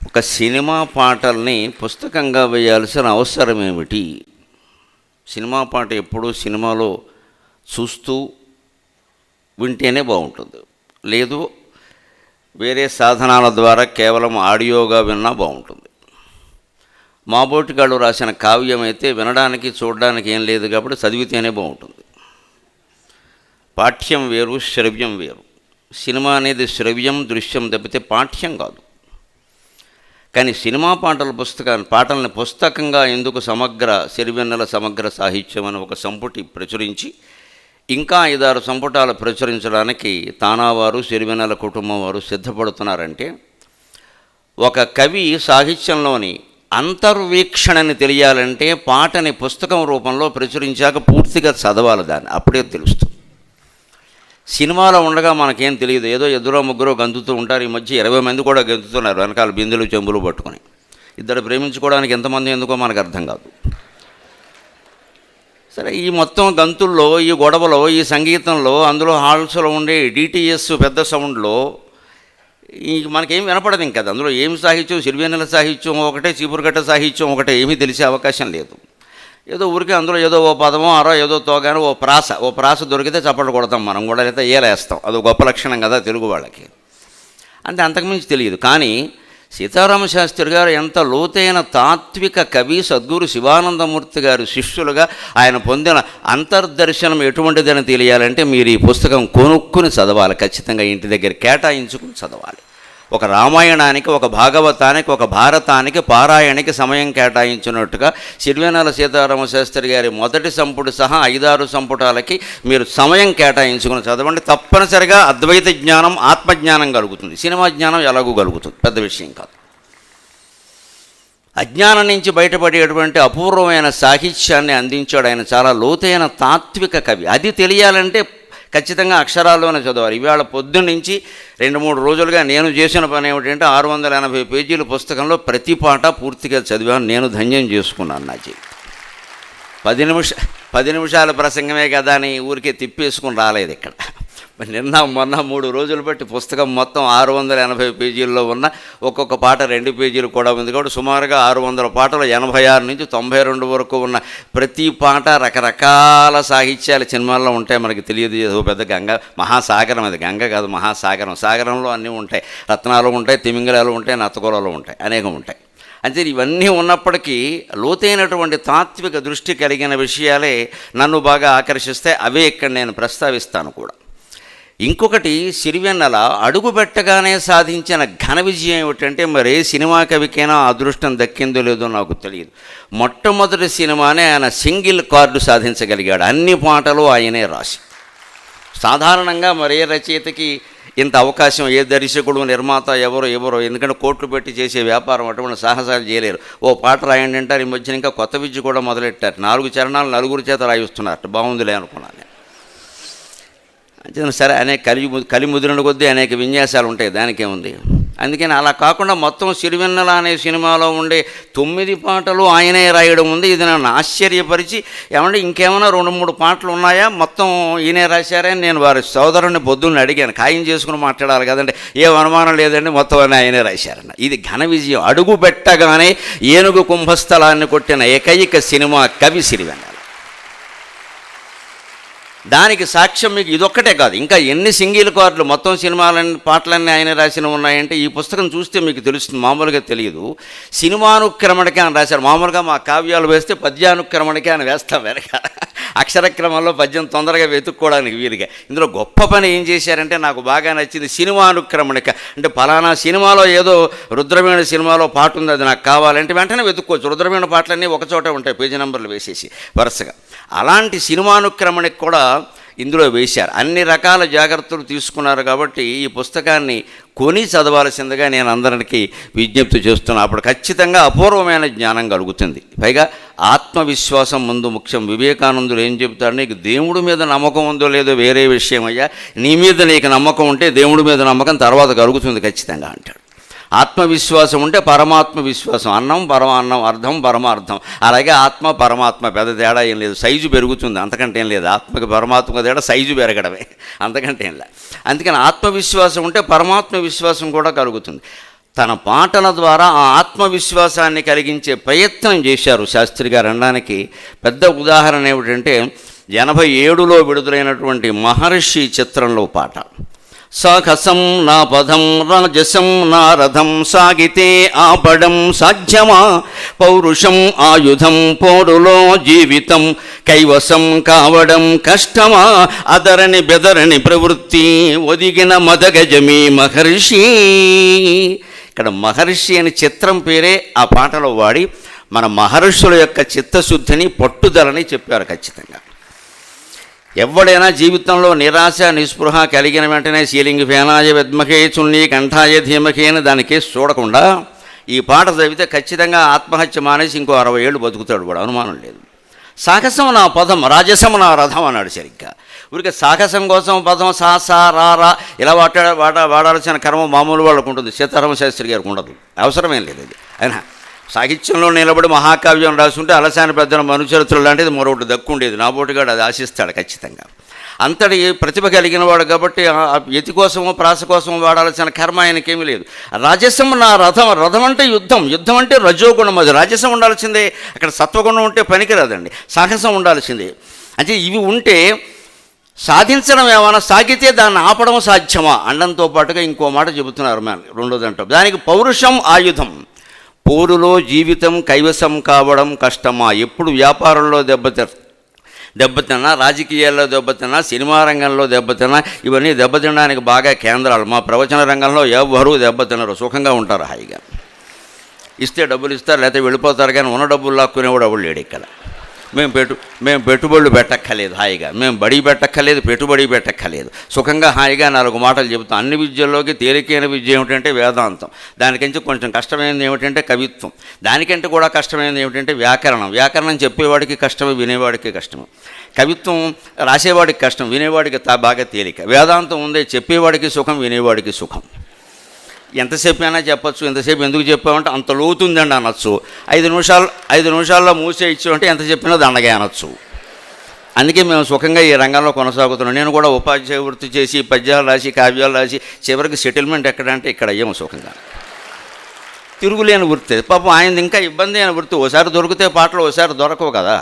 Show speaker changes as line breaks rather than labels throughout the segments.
ఒక సినిమా పాటల్ని పుస్తకంగా వేయాల్సిన అవసరం ఏమిటి? సినిమా పాట ఎప్పుడూ సినిమాలో చూస్తూ వింటేనే బాగుంటుంది, లేదు వేరే సాధనాల ద్వారా కేవలం ఆడియోగా విన్నా బాగుంటుంది. మాబోటిగాడు రాసిన కావ్యం అయితే వినడానికి చూడడానికి ఏం లేదు కాబట్టి చదివితేనే బాగుంటుంది. పాఠ్యం వేరు, శ్రవ్యం వేరు. సినిమా అనేది శ్రవ్యం, దృశ్యం తప్పితే పాఠ్యం కాదు. కానీ సినిమా పాటల్ని పుస్తకంగా ఎందుకు సిరివెన్నెల సమగ్ర సాహిత్యం అని ఒక సంపుటి ప్రచురించి ఇంకా 5-6 సంపుటాలు ప్రచురించడానికి తానావారు, సిరివెన్నెల కుటుంబం వారు సిద్ధపడుతున్నారంటే, ఒక కవి సాహిత్యంలోని అంతర్వీక్షణని తెలియాలంటే పాటని పుస్తకం రూపంలో ప్రచురించాక పూర్తిగా చదవాలి, దాన్ని అప్పుడే తెలుస్తుంది. సినిమాలో ఉండగా మనకేం తెలియదు, ఏదో ఎదురో ముగ్గురో గంతుతూ ఉంటారు. ఈ మధ్య 20 మంది కూడా గంతుతున్నారు వెనకాల బిందెలు చెంబులు పట్టుకొని. ఇద్దరు ప్రేమించుకోవడానికి ఎంతమంది ఎందుకో మనకు అర్థం కాదు. సరే, ఈ మొత్తం గంతుల్లో, ఈ గొడవలో, ఈ సంగీతంలో, అందులో హాల్స్లో ఉండే డిటిఎస్ పెద్ద సౌండ్లో మనకేం వినపడదు. ఇంకా అందులో ఏం సాహిత్యం, సిరివెన్నెల సాహిత్యం ఒకటే, చీపురుగట్ట సాహిత్యం ఒకటే, ఏమీ తెలిసే అవకాశం లేదు. ఏదో ఊరికే అందులో ఏదో ఓ పదమో అరో ఏదో తోగానో ఓ ప్రాస దొరికితే చప్పట్లు కొడతాం మనం కూడా, లేదా ఏలేస్తాం. అది గొప్ప లక్షణం కదా తెలుగు వాళ్ళకి. అంటే అంతకుమించి తెలియదు. కానీ సీతారామశాస్త్రి గారు ఎంత లోతైన తాత్విక కవి, సద్గురు శివానందమూర్తి గారు శిష్యులుగా ఆయన పొందిన అంతర్దర్శనం ఎటువంటిదని తెలియాలంటే మీరు ఈ పుస్తకం కొనుక్కుని చదవాలి. ఖచ్చితంగా ఇంటి దగ్గర కేటాయించుకుని చదవాలి. ఒక రామాయణానికి, ఒక భాగవతానికి, ఒక భారతానికి పారాయణకి సమయం కేటాయించినట్టుగా సిరివెన్నెల సీతారామశాస్త్రి గారి మొదటి సంపుటి సహా 5-6 సంపుటాలకి మీరు సమయం కేటాయించుకుని చదవండి. తప్పనిసరిగా అద్వైత జ్ఞానం, ఆత్మజ్ఞానం కలుగుతుంది. సినిమా జ్ఞానం ఎలాగూ కలుగుతుంది, పెద్ద విషయం కాదు. అజ్ఞానం నుంచి బయటపడేటువంటి అపూర్వమైన సాహిత్యాన్ని అందించాడు ఆయన. చాలా లోతైన తాత్విక కవి. అది తెలియాలంటే ఖచ్చితంగా అక్షరాల్లోనే చదవాలి. ఇవాళ పొద్దున్న నుంచి 2-3 రోజులుగా నేను చేసిన పని ఏమిటంటే 680 పేజీల పుస్తకంలో ప్రతి పాట పూర్తిగా చదివాను. నేను ధన్యం చేసుకున్నాను నా జీవితం. 10 నిమిషాల ప్రసంగమే కదా అని ఊరికే తిప్పేసుకుని రాలేదు ఇక్కడ. నిన్న మొన్న 3 రోజులు బట్టి పుస్తకం మొత్తం 680 పేజీల్లో ఉన్న ఒక్కొక్క పాట 2 పేజీలు కూడా ఉంది కాబట్టి సుమారుగా 600 పాటలు 86 నుంచి 92 వరకు ఉన్న ప్రతి పాట రకరకాల సాహిత్యాలు సినిమాల్లో ఉంటాయి. మనకి తెలియదు, ఏదో పెద్ద మహాసాగరం. అది గంగ కాదు, మహాసాగరం. సాగరంలో అన్నీ ఉంటాయి. రత్నాలు ఉంటాయి, తిమింగలాలు ఉంటాయి, నత్తగోళాలు ఉంటాయి, అనేకం ఉంటాయి. అంటే ఇవన్నీ ఉన్నప్పటికీ లోతైనటువంటి తాత్విక దృష్టి కలిగిన విషయాలే నన్ను బాగా ఆకర్షిస్తే అవే ఇక్కడ నేను ప్రస్తావిస్తాను కూడా. ఇంకొకటి, సిరివెన్నెల అడుగుపెట్టగానే సాధించిన ఘన విజయం ఏమిటంటే, మరే సినిమా కవికైనా అదృష్టం దక్కిందో లేదో నాకు తెలియదు. మొట్టమొదటి సినిమానే ఆయన సింగిల్ కార్డు సాధించగలిగాడు. అన్ని పాటలు ఆయనే రాసి. సాధారణంగా మరే రచయితకి ఇంత అవకాశం ఏ దర్శకుడు, నిర్మాత ఎవరో ఎందుకంటే కోట్లు పెట్టి చేసే వ్యాపారం అటువంటి సాహసాలు చేయలేరు. ఓ పాట రాయండి అంటారు. ఈ మధ్యన ఇంకా కొత్త విద్య కూడా మొదలెట్టారు. 4 చరణాలు 4 చేత రాయిస్తున్నారు. బాగుందిలే అనుకున్నాను. సరే, కలి ముదిరిన కొద్దీ అనేక విన్యాసాలు ఉంటాయి, దానికేముంది. అందుకని అలా కాకుండా మొత్తం సిరివెన్నెల అనే సినిమాలో ఉండే 9 పాటలు ఆయనే రాయడం ఉంది. ఇది నన్ను ఆశ్చర్యపరిచి, ఏమంటే ఇంకేమైనా 2-3 పాటలు ఉన్నాయా, మొత్తం ఈయనే రాశారని నేను వారి సోదరుని పొద్దున్న అడిగాను. ఖాయం చేసుకుని మాట్లాడాలి కదండి. ఏం అనుమానం లేదండి, మొత్తం అని ఆయనే రాశారన్న. ఇది ఘన విజయం. అడుగు పెట్టగానే ఏనుగు కుంభస్థలాన్ని కొట్టిన ఏకైక సినిమా కవి సిరివెన్నెల. దానికి సాక్ష్యం మీకు ఇదొక్కటే కాదు, ఇంకా ఎన్ని సింగిల్ కార్డులు మొత్తం సినిమాలన్నీ పాటలన్నీ ఆయన రాసిన ఉన్నాయంటే ఈ పుస్తకం చూస్తే మీకు తెలుస్తుంది. మామూలుగా తెలియదు. సినిమానుక్రమణకి ఆయన రాశారు. మామూలుగా మా కావ్యాలు వేస్తే పద్యానుక్రమణకి ఆయన వేస్తాం వెనక. అక్షరక్రమంలో పద్యం తొందరగా వెతుక్కోవడానికి వీలుగా. ఇందులో గొప్ప పని ఏం చేశారంటే నాకు బాగా నచ్చింది. సినిమానుక్రమణిక అంటే ఫలానా సినిమాలో ఏదో రుద్రవీణ సినిమాలో పాట ఉంది, అది నాకు కావాలంటే వెంటనే వెతుక్కోవచ్చు. రుద్రవీణ పాటలన్నీ ఒకచోట ఉంటాయి, పేజీ నెంబర్లు వేసేసి వరుసగా. అలాంటి సినిమానుక్రమణకి కూడా ఇందులో వేశారు. అన్ని రకాల జాగ్రత్తలు తీసుకున్నారు. కాబట్టి ఈ పుస్తకాన్ని కొని చదవాల్సిందిగా నేను అందరికీ విజ్ఞప్తి చేస్తున్నాను. అప్పుడు ఖచ్చితంగా అపూర్వమైన జ్ఞానం కలుగుతుంది. పైగా ఆత్మవిశ్వాసం ముందు ముఖ్యం. వివేకానందుడు ఏం చెబుతాడు, నీకు దేవుడి మీద నమ్మకం ఉందో లేదో వేరే విషయం అయ్యా, నీ మీద నీకు నమ్మకం ఉంటే దేవుడి మీద నమ్మకం తర్వాత కలుగుతుంది ఖచ్చితంగా అంటాడు. ఆత్మవిశ్వాసం ఉంటే పరమాత్మ విశ్వాసం, అన్నం పరమాన్నం, అర్థం పరమార్థం. అలాగే ఆత్మ పరమాత్మ పెద్ద తేడా ఏం లేదు, సైజు పెరుగుతుంది, అంతకంటే ఏం లేదు. ఆత్మకి పరమాత్మకు తేడా సైజు పెరగడమే, అంతకంటే ఏం లేదు. అందుకని ఆత్మవిశ్వాసం ఉంటే పరమాత్మ విశ్వాసం కూడా కలుగుతుంది. తన పాటల ద్వారా ఆ ఆత్మవిశ్వాసాన్ని కలిగించే ప్రయత్నం చేశారు శాస్త్రి గారు అనడానికి పెద్ద ఉదాహరణ ఏమిటంటే 87లో విడుదలైనటువంటి మహర్షి చిత్రంలో పాట. సాహసం నా పదం రాజసం నా రథం సాగితే ఆపడం సాధ్యమా, పౌరుషం ఆయుధం పోరులో జీవితం కైవసం కావడం కష్టమా, అదరని బెదరని ప్రవృత్తి ఒదిగిన మదగజమీ మహర్షి. ఇక్కడ మహర్షి అని చిత్రం పేరే ఆ పాటలో వాడి మన మహర్షుల యొక్క చిత్తశుద్ధిని పట్టుదలని చెప్పారు. ఖచ్చితంగా ఎవడైనా జీవితంలో నిరాశ నిస్పృహ కలిగిన వెంటనే సీలింగ్ ఫేనాయ విద్మహే చున్నీ కంఠాయ ధీమహే అని దానికి చూడకుండా ఈ పాట చదివితే ఖచ్చితంగా ఆత్మహత్య మానేసి ఇంకో 60 ఏళ్ళు బతుకుతాడు, వాడు అనుమానం లేదు. సాహసం నా పదం రాజసం నా రథం అన్నాడు సరిగ్గా. ఊరికే సాహసం కోసం పదం సా రా ఇలా వాడాల్సిన కర్మ మామూలు వాళ్ళకు ఉంటుంది, సీతారామ శాస్త్రి గారికి ఉండదు, అవసరమేం లేదు. ఇది అయినా సాహిత్యంలో నిలబడి మహాకావ్యం రాసుంటే అలసాని పెద్దల మనుచరిత్రలు లాంటిది మరొకటి దక్కుండేది. నాబోటుగాడు అది ఆశిస్తాడు ఖచ్చితంగా. అంతటి ప్రతిభ కలిగిన వాడు కాబట్టి యతి కోసమో ప్రాస కోసమో వాడాల్సిన కర్మ ఆయనకేమీ లేదు. రాజసం నా రథం, రథం అంటే యుద్ధం, యుద్ధం అంటే రజోగుణం, అది రాజసం ఉండాల్సిందే. అక్కడ సత్వగుణం ఉంటే పనికిరాదండి, సాహసం ఉండాల్సిందే. అంటే ఇవి ఉంటే సాధించడం ఏమైనా సాగితే దాన్ని ఆపడం సాధ్యమా అనడంతో పాటుగా ఇంకో మాట చెబుతున్నారు రెండోదంట. దానికి పౌరుషం ఆయుధం, పోరులో జీవితం కైవసం కావడం కష్టమా. ఎప్పుడు వ్యాపారంలో దెబ్బతిన్నా, రాజకీయాల్లో దెబ్బతిన్నా, సినిమా రంగంలో దెబ్బతిన్నా, ఇవన్నీ దెబ్బతినడానికి బాగా కేంద్రాలు. మా ప్రవచన రంగంలో ఎవరూ దెబ్బతినరు, సుఖంగా ఉంటారు హాయిగా. ఇస్తే డబ్బులు ఇస్తారు, లేకపోతే వెళ్ళిపోతారు. కానీ ఉన్న డబ్బులు లాక్కునేవాడు ఎవడు లేడు ఇక్కడ. మేము పెట్టుబడులు పెట్టక్కర్లేదు, హాయిగా మేము బడి పెట్టక్కర్లేదు, పెట్టుబడి పెట్టక్కర్లేదు, సుఖంగా హాయిగా 4 మాటలు చెబుతాం. అన్ని విద్యల్లోకి తేలికైన విద్య ఏమిటంటే వేదాంతం, దానికంటే కొంచెం కష్టమైనది ఏమిటంటే కవిత్వం, దానికంటే కూడా కష్టమైనది ఏమిటంటే వ్యాకరణం. వ్యాకరణం చెప్పేవాడికి కష్టమే, వినేవాడికి కష్టమే. కవిత్వం రాసేవాడికి కష్టం, వినేవాడికి బాగా తేలిక. వేదాంతం ఉందే, చెప్పేవాడికి సుఖం, వినేవాడికి సుఖం. ఎంతసేపు అయినా చెప్పచ్చు, ఎంతసేపు ఎందుకు చెప్పామంటే అంత లోతుందండి అనొచ్చు. 5 నిమిషాల్లో మూసేయచ్చు అంటే ఎంత చెప్పినా దండగా అనొచ్చు. అందుకే మేము సుఖంగా ఈ రంగంలో కొనసాగుతున్నాం. నేను కూడా ఉపాధ్యాయ వృత్తి చేసి పద్యాలు రాసి కావ్యాలు రాసి చివరికి సెటిల్మెంట్ ఎక్కడంటే ఇక్కడ అయ్యాము సుఖంగా. తిరుగులేని వృత్తి. పాపం ఆయనది ఇంకా ఇబ్బంది అయిన వృత్తి. ఓసారి దొరికితే పాటలు, ఓసారి దొరకవు కదా.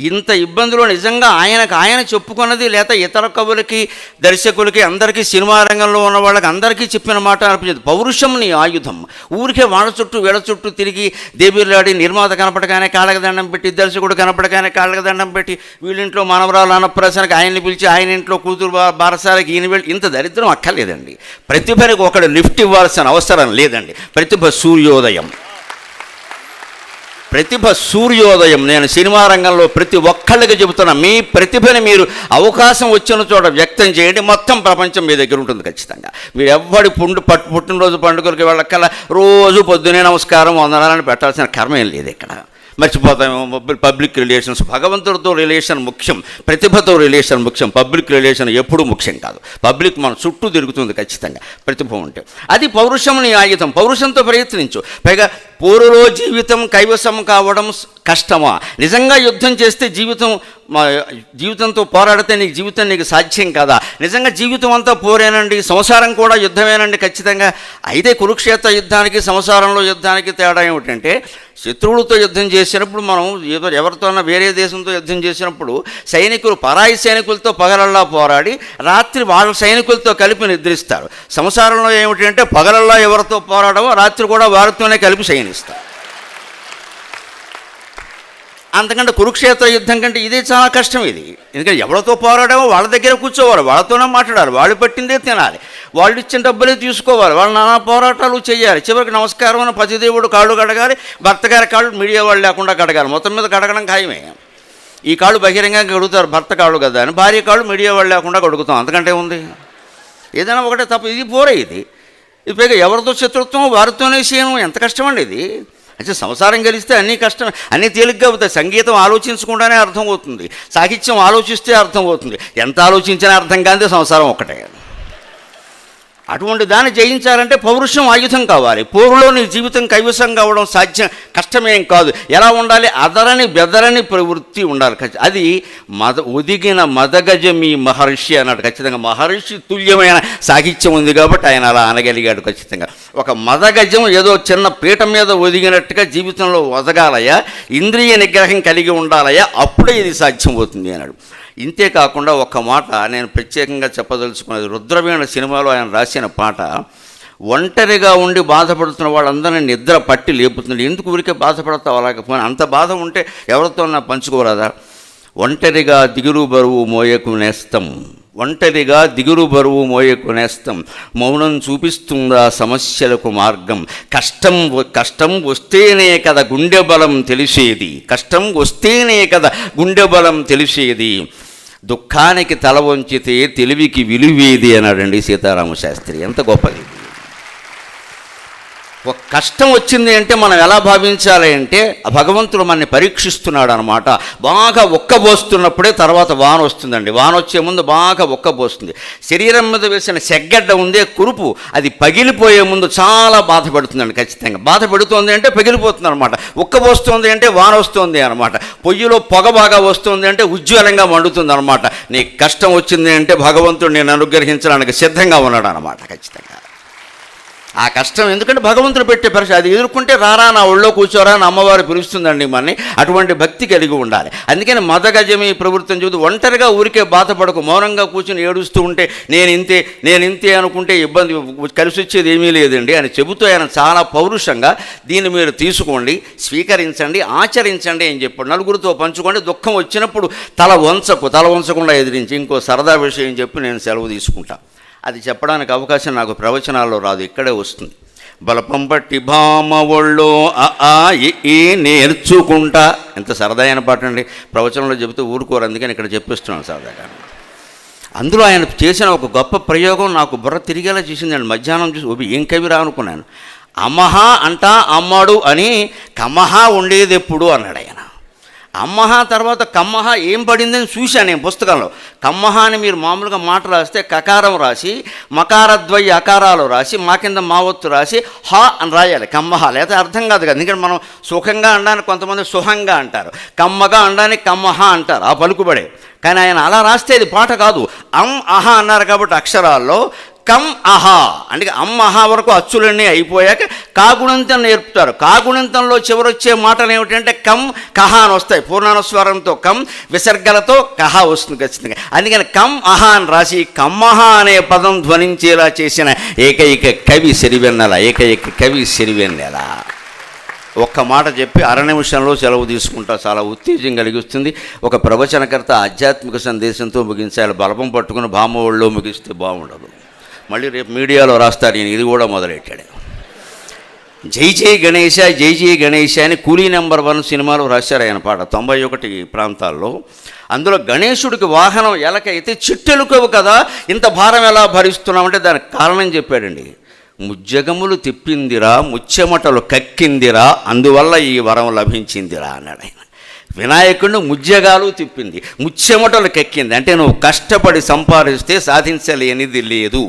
ఇంత ఇబ్బందులు నిజంగా ఆయన చెప్పుకున్నది, లేదా ఇతర కవులకి దర్శకులకి అందరికీ సినిమా రంగంలో ఉన్న వాళ్ళకి అందరికీ చెప్పిన మాట అనిపించింది. పౌరుషం నీ ఆయుధం. ఊరికే వాళ్ళ చుట్టూ వీళ్ళ చుట్టూ తిరిగి దేబీర్లాడి నిర్మాత కనపడగానే కాళ్ళకి దండం పెట్టి, దర్శకుడు కనపడగానే కాళ్ళకి దండం పెట్టి, వీళ్ళింట్లో మనవరాలు అన్నప్రాసనకి ఆయన్ని పిలిచి, ఆయన ఇంట్లో కూతురు బారసాలకి ఈయన వెళ్ళి, ఇంత దరిద్రం అక్కర్లేదండి. ప్రతిభకి ఒకడు లిఫ్ట్ ఇవ్వాల్సిన అవసరం లేదండి. ప్రతిభ సూర్యోదయం. నేను సినిమా రంగంలో ప్రతి ఒక్కళ్ళకి చెబుతున్నా, మీ ప్రతిభని మీరు అవకాశం వచ్చిన చోట వ్యక్తం చేయండి, మొత్తం ప్రపంచం మీ దగ్గర ఉంటుంది ఖచ్చితంగా. మీరు ఎవ్వడి పుట్టినరోజు పండుగలకి వెళ్ళక్కల్లా రోజు పొద్దునే నమస్కారం వందనాలని పెట్టాల్సిన కర్మ ఏం లేదు ఇక్కడ. మర్చిపోతామేమో. పబ్లిక్ రిలేషన్స్, భగవంతుడితో రిలేషన్ ముఖ్యం, ప్రతిభతో రిలేషన్ ముఖ్యం. పబ్లిక్ రిలేషన్ ఎప్పుడూ ముఖ్యం కాదు. పబ్లిక్ మన చుట్టూ తిరుగుతుంది ఖచ్చితంగా ప్రతిభ ఉంటే. అది పౌరుషంని ఆయుధం. పౌరుషంతో ప్రయత్నించు. పైగా పోరులో జీవితం కైవసం కావడం కష్టమా. నిజంగా యుద్ధం చేస్తే జీవితంతో పోరాడితే జీవితం నీకు సాధ్యం కదా. నిజంగా జీవితం అంతా పోరేనండి, సంసారం కూడా యుద్ధమేనండి ఖచ్చితంగా. అయితే కురుక్షేత్ర యుద్ధానికి సంసారంలో యుద్ధానికి తేడా ఏమిటంటే, శత్రువులతో యుద్ధం చేసినప్పుడు మనం ఎవరితోన్నా వేరే దేశంతో యుద్ధం చేసినప్పుడు సైనికులు పరాయి సైనికులతో పగలల్లా పోరాడి రాత్రి వాళ్ళ సైనికులతో కలిపి నిద్రిస్తారు. సంసారంలో ఏమిటంటే పగలల్లా ఎవరితో పోరాడమో రాత్రి కూడా వారితోనే కలిపి సైనిస్తారు. అంతకంటే కురుక్షేత్ర యుద్ధం కంటే ఇదే చాలా కష్టం. ఇది ఎందుకంటే ఎవరితో పోరాడామో వాళ్ళ దగ్గర కూర్చోవాలి, వాళ్ళతోనే మాట్లాడాలి, వాళ్ళు పెట్టిందే తినాలి, వాళ్ళు ఇచ్చిన డబ్బులే తీసుకోవాలి, వాళ్ళు నానా పోరాటాలు చేయాలి. చివరికి నమస్కారం అని పతిదేవుడు కాళ్ళు కడగాలి, భర్త గారి కాళ్ళు మీడియా వాళ్ళు లేకుండా కడగాలి. మొత్తం మీద కడగడం ఖాయమే. ఈ కాళ్ళు బహిరంగంగా కడుగుతారు భర్త కాళ్ళు కదా అని, భార్య కాళ్ళు మీడియా వాళ్ళు లేకుండా కడుగుతాం. అంతకంటే ఉంది. ఏదైనా ఒకటే తప్ప. ఇది పోరే. ఇది పైగా ఎవరితో శత్రుత్వం వారితోనే చేయడం ఎంత కష్టమండి ఇది. అంటే సంసారం కలిస్తే అన్నీ కష్టం, అన్నీ తేలిగ్గా అవుతాయి. సంగీతం ఆలోచించకుండానే అర్థం అవుతుంది, సాహిత్యం ఆలోచిస్తే అర్థం అవుతుంది. ఎంత ఆలోచించినా అర్థం కాదే సంసారం ఒక్కటే. అటువంటి దాన్ని జయించాలంటే పౌరుషం ఆయుధం కావాలి. పోరులో నీ జీవితం కైవసం కావడం సాధ్యం కష్టమేం కాదు. ఎలా ఉండాలి? అదరని బెదరని ప్రవృత్తి ఉండాలి. అది ఒదిగిన మదగజమి మహర్షి అన్నాడు. ఖచ్చితంగా మహర్షి తుల్యమైన సాహిత్యం ఉంది కాబట్టి ఆయన అలా అనగలిగాడు. ఖచ్చితంగా ఒక మదగజం ఏదో చిన్న పీట మీద ఒదిగినట్టుగా జీవితంలో ఒదగాలయ్యా, ఇంద్రియ నిగ్రహం కలిగి ఉండాలయ్యా, అప్పుడే ఇది సాధ్యం అవుతుంది అన్నాడు. ఇంతే కాకుండా ఒక్క మాట నేను ప్రత్యేకంగా చెప్పదలుచుకున్నది, రుద్రవీణ సినిమాలో ఆయన రాసిన పాట, ఒంటరిగా ఉండి బాధపడుతున్న వాళ్ళందరినీ నిద్ర పట్టి లేపుతున్నాడు. ఎందుకు ఊరికే బాధపడతావు? అలాగపోయినా అంత బాధ ఉంటే ఎవరితో నా పంచుకోరాదా? ఒంటరిగా దిగులు బరువు మోయకు నేస్తం, ఒంటరిగా దిగులు బరువు మోయకు నేస్తం, మౌనం చూపిస్తుందా సమస్యలకు మార్గం, కష్టం వస్తేనే కదా గుండె బలం తెలిసేది, కష్టం వస్తేనే కదా గుండె బలం తెలిసేది, దుఃఖానికి తల వంచితే తెలివికి విలువేది అన్నాడండి సీతారామశాస్త్రి. ఎంత గొప్పది! ఒక కష్టం వచ్చింది అంటే మనం ఎలా భావించాలి అంటే భగవంతుడు మనని పరీక్షిస్తున్నాడు అనమాట. బాగా ఒక్కబోస్తున్నప్పుడే తర్వాత వాన వస్తుందండి. వాన వచ్చే ముందు బాగా ఒక్కబోస్తుంది. శరీరం మీద వేసిన సెగ్గడ్డ ఉందే కురుపు, అది పగిలిపోయే ముందు చాలా బాధపడుతుందండి. ఖచ్చితంగా బాధపడుతుంది అంటే పగిలిపోతుంది అనమాట. ఒక్కబోస్తుంది అంటే వాన వస్తుంది అనమాట. పొయ్యిలో పొగ బాగా వస్తుంది అంటే ఉజ్వలంగా మండుతుంది అనమాట. నీకు కష్టం వచ్చింది అంటే భగవంతుడు నేను అనుగ్రహించడానికి సిద్ధంగా ఉన్నాడు అనమాట. ఖచ్చితంగా ఆ కష్టం ఎందుకంటే భగవంతుడు పెట్టే పరిస్థితి, అది ఎదుర్కొంటే రారా నా ఒళ్ళో కూర్చోరా అని అమ్మవారు పిలుస్తుందండి మనని. అటువంటి భక్తి కలిగి ఉండాలి. అందుకని మదగజమి ప్రవృత్తిని చూసి ఒంటరిగా ఊరికే బాధపడకు, మౌనంగా కూర్చొని ఏడుస్తూ ఉంటే నేను ఇంతే అనుకుంటే ఇబ్బంది కలిసి వచ్చేది ఏమీ లేదండి అని చెబుతూ ఆయన చాలా పౌరుషంగా దీన్ని మీరు తీసుకోండి, స్వీకరించండి, ఆచరించండి అని చెప్పాడు. నలుగురితో పంచుకోండి. దుఃఖం వచ్చినప్పుడు తల వంచకుండా ఎదిరించి ఇంకో సరదా విషయం చెప్పి నేను సెలవు తీసుకుంటా. అది చెప్పడానికి అవకాశం నాకు ప్రవచనాల్లో రాదు, ఇక్కడే వస్తుంది. బలపం పట్టి భామ ఒళ్ళో ఈ నేర్చుకుంటా. ఎంత సరదా అయిన పాట అండి. ప్రవచనంలో చెబుతూ ఊరుకోరు, అందుకని ఇక్కడ చెప్పిస్తున్నాను సరదాగా. అందులో ఆయన చేసిన ఒక గొప్ప ప్రయోగం నాకు బుర్ర తిరిగేలా చేసిందండి. మధ్యాహ్నం చూసి ఏం కవిరా అనుకున్నాను. అమ్మహ అంటా అమ్మాడు అని కమహ ఉండేది ఎప్పుడు అన్నాడు ఆయన. అమ్మహ తర్వాత కమ్మహ ఏం పడిందని చూశాను నేను పుస్తకంలో. కమ్మహ అని మీరు మామూలుగా మాట రాస్తే కకారం రాసి మకారద్వయ అకారాలు రాసి మా కింద మావత్తు రాసి హా అని రాయాలి కమ్మహ, లేదా అర్థం కాదు కదా. ఎందుకంటే మనం సుఖంగా అనడానికి కొంతమంది సుఖంగా అంటారు, కమ్మగా అనడానికి కమ్మహ అంటారు, ఆ పలుకుబడే. కానీ ఆయన అలా రాస్తే అది పాట కాదు. అహా అన్నారు కాబట్టి అక్షరాల్లో కమ్ అహా అంటే అహా వరకు అచ్చులన్నీ అయిపోయాక కాగుణంతం నేర్పుతారు. కాగుణంతంలో చివరొచ్చే మాటలు ఏమిటంటే కమ్ కహ అని వస్తాయి. పూర్ణానుస్వరంతో కమ్, విసర్గలతో కహ వస్తుంది ఖచ్చితంగా. అందుకని కమ్ అహా అని రాసి కమ్మహ అనే పదం ధ్వనించేలా చేసిన ఏకైక కవి సిరివెన్నెల. ఒక్క మాట చెప్పి అర నిమిషంలో సెలవు తీసుకుంటా. చాలా ఉత్తేజం కలిగిస్తుంది. ఒక ప్రవచనకర్త ఆధ్యాత్మిక సందేశంతో ముగించాలి. బలపం పట్టుకుని భామ ఒళ్ళో ముగిస్తే బాగుండదు. మళ్ళీ రేపు మీడియాలో రాస్తారు ఈయన ఇది కూడా మొదలెట్టాడు. జై జై గణేశ అని కూలీ నెంబర్ 1 సినిమాలో రాశారు ఆయన పాట 91 ప్రాంతాల్లో. అందులో గణేశుడికి వాహనం ఎలకైతే చిట్టెలుకవు కదా, ఇంత భారం ఎలా భరిస్తున్నామంటే దానికి కారణం చెప్పాడండి. ముజ్జగములు తిప్పిందిరా, ముచ్చెమటలు కక్కిందిరా, అందువల్ల ఈ వరం లభించిందిరా అన్నాడు ఆయన. వినాయకుడిని ముజ్జగాలు తిప్పింది, ముచ్చెమటలు కక్కింది. అంటే నువ్వు కష్టపడి సంపాదిస్తే సాధించలేనిది లేదు.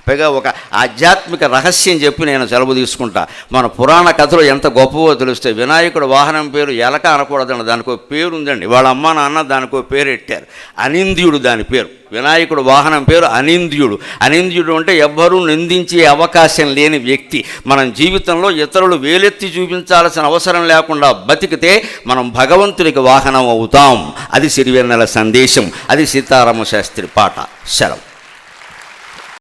పైగా ఒక ఆధ్యాత్మిక రహస్యం చెప్పి నేను సెలవు తీసుకుంటా. మన పురాణ కథలు ఎంత గొప్పవో తెలుస్తాయి. వినాయకుడు వాహనం పేరు ఎలక అనకూడదండి, దానికో పేరు ఉందండి. వాళ్ళ అమ్మ నాన్న దానికో పేరు పెట్టారు, అనింద్యుడు దాని పేరు. వినాయకుడు వాహనం పేరు అనింద్యుడు. అనింద్యుడు అంటే ఎవ్వరూ నిందించే అవకాశం లేని వ్యక్తి. మనం జీవితంలో ఇతరులు వేలెత్తి చూపించాల్సిన అవసరం లేకుండా బతికితే మనం భగవంతుడికి వాహనం అవుతాం. అది సిరివెన్నెల సందేశం, అది సీతారామశాస్త్రి పాట. సెలవు.